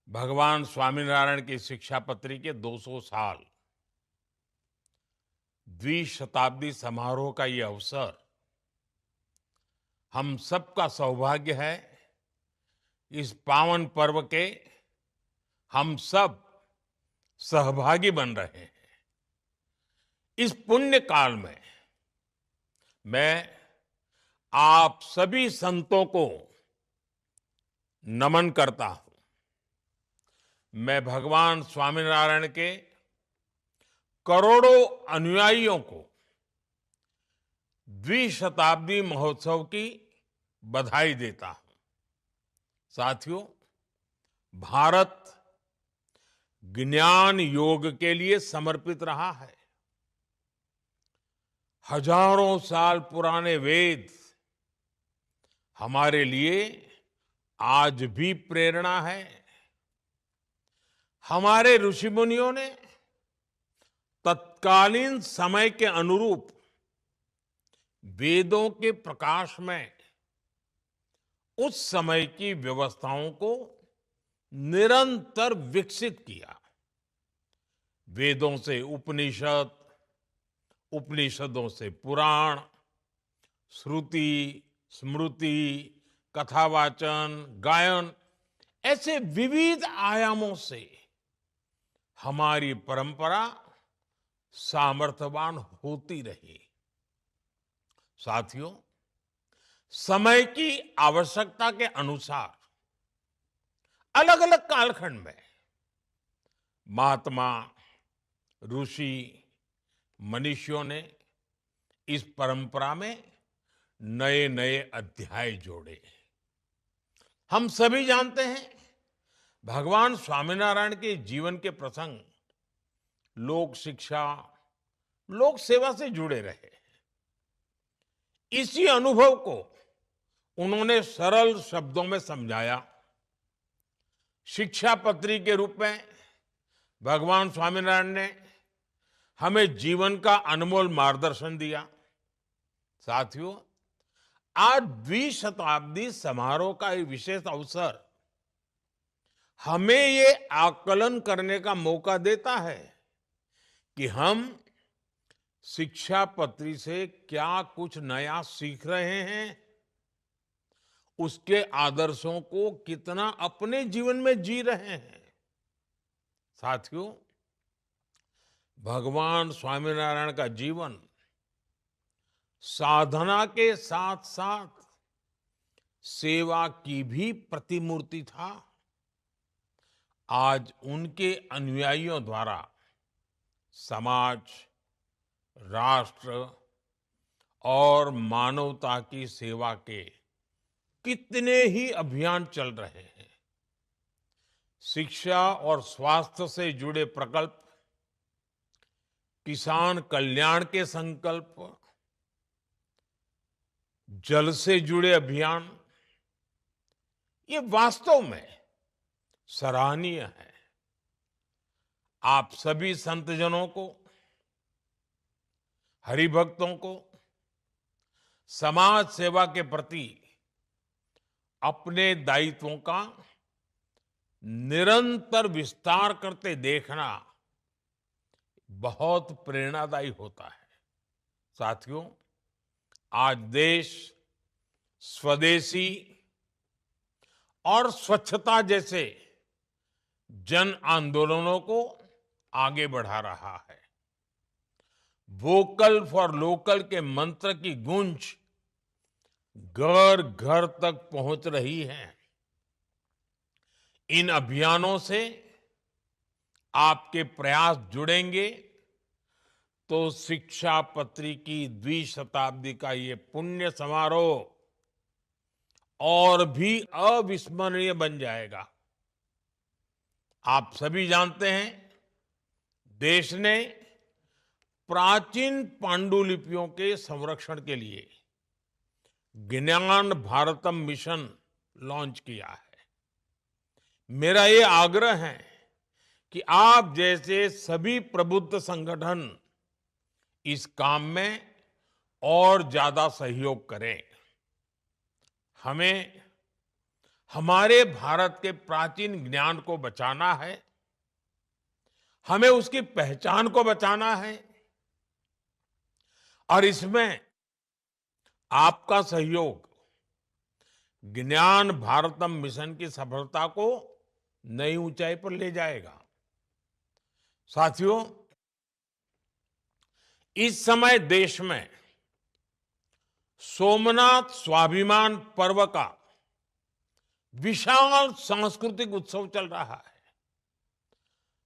भगवान स्वामीनारायण की शिक्षापत्री के 200 साल द्विशताब्दी समारोह का ये अवसर हम सबका सौभाग्य है। इस पावन पर्व के हम सब सहभागी बन रहे हैं। इस पुण्य काल में मैं आप सभी संतों को नमन करता हूं। मैं भगवान स्वामीनारायण के करोड़ों अनुयायियों को द्विशताब्दी महोत्सव की बधाई देता हूं। साथियों, भारत ज्ञान योग के लिए समर्पित रहा है। हजारों साल पुराने वेद हमारे लिए आज भी प्रेरणा है। हमारे ऋषि मुनियों ने तत्कालीन समय के अनुरूप वेदों के प्रकाश में उस समय की व्यवस्थाओं को निरंतर विकसित किया। वेदों से उपनिषद, उपनिषदों से पुराण, श्रुति, स्मृति, कथावाचन, गायन, ऐसे विविध आयामों से हमारी परंपरा सामर्थ्यवान होती रही। साथियों, समय की आवश्यकता के अनुसार अलग अलग कालखंड में महात्मा, ऋषि, मनीषियों ने इस परंपरा में नए नए अध्याय जोड़े। हम सभी जानते हैं, भगवान स्वामीनारायण के जीवन के प्रसंग लोक शिक्षा, लोक सेवा से जुड़े रहे। इसी अनुभव को उन्होंने सरल शब्दों में समझाया। शिक्षापत्री के रूप में भगवान स्वामीनारायण ने हमें जीवन का अनमोल मार्गदर्शन दिया। साथियों, आज द्विशताब्दी समारोह का ये विशेष अवसर हमें ये आकलन करने का मौका देता है कि हम शिक्षापत्री से क्या कुछ नया सीख रहे हैं, उसके आदर्शों को कितना अपने जीवन में जी रहे हैं। साथियों, भगवान स्वामीनारायण का जीवन साधना के साथ साथ सेवा की भी प्रतिमूर्ति था। आज उनके अनुयायियों द्वारा समाज, राष्ट्र और मानवता की सेवा के कितने ही अभियान चल रहे हैं। शिक्षा और स्वास्थ्य से जुड़े प्रकल्प, किसान कल्याण के संकल्प, जल से जुड़े अभियान, ये वास्तव में सराहनीय है। आप सभी संतजनों को, हरिभक्तों को समाज सेवा के प्रति अपने दायित्वों का निरंतर विस्तार करते देखना बहुत प्रेरणादायी होता है। साथियों, आज देश स्वदेशी और स्वच्छता जैसे जन आंदोलनों को आगे बढ़ा रहा है। वोकल फॉर लोकल के मंत्र की गूंज घर घर तक पहुंच रही है। इन अभियानों से आपके प्रयास जुड़ेंगे तो शिक्षापत्री की द्विशताब्दी का ये पुण्य समारोह और भी अविस्मरणीय बन जाएगा। आप सभी जानते हैं, देश ने प्राचीन पांडुलिपियों के संरक्षण के लिए ज्ञान भारतम मिशन लॉन्च किया है। मेरा ये आग्रह है कि आप जैसे सभी प्रबुद्ध संगठन इस काम में और ज्यादा सहयोग करें। हमें हमारे भारत के प्राचीन ज्ञान को बचाना है, हमें उसकी पहचान को बचाना है और इसमें आपका सहयोग ज्ञान भारतम मिशन की सफलता को नई ऊंचाई पर ले जाएगा। साथियों, इस समय देश में सोमनाथ स्वाभिमान पर्व का विशाल सांस्कृतिक उत्सव चल रहा है।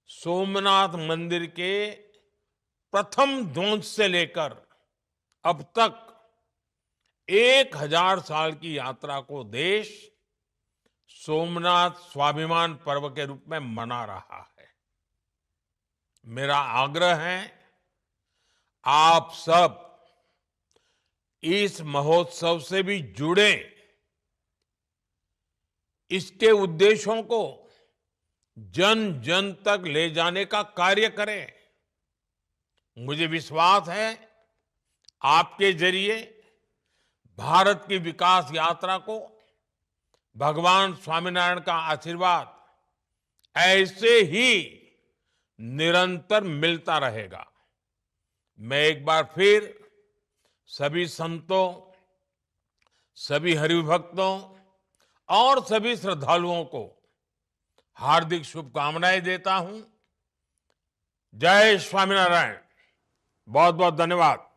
सोमनाथ मंदिर के प्रथम ध्वंस से लेकर अब तक 1000 साल की यात्रा को देश सोमनाथ स्वाभिमान पर्व के रूप में मना रहा है। मेरा आग्रह है, आप सब इस महोत्सव से भी जुड़े, इसके उद्देश्यों को जन जन तक ले जाने का कार्य करें। मुझे विश्वास है, आपके जरिए भारत की विकास यात्रा को भगवान स्वामीनारायण का आशीर्वाद ऐसे ही निरंतर मिलता रहेगा। मैं एक बार फिर सभी संतों, सभी हरिभक्तों और सभी श्रद्धालुओं को हार्दिक शुभकामनाएं देता हूं। जय स्वामीनारायण। बहुत बहुत धन्यवाद।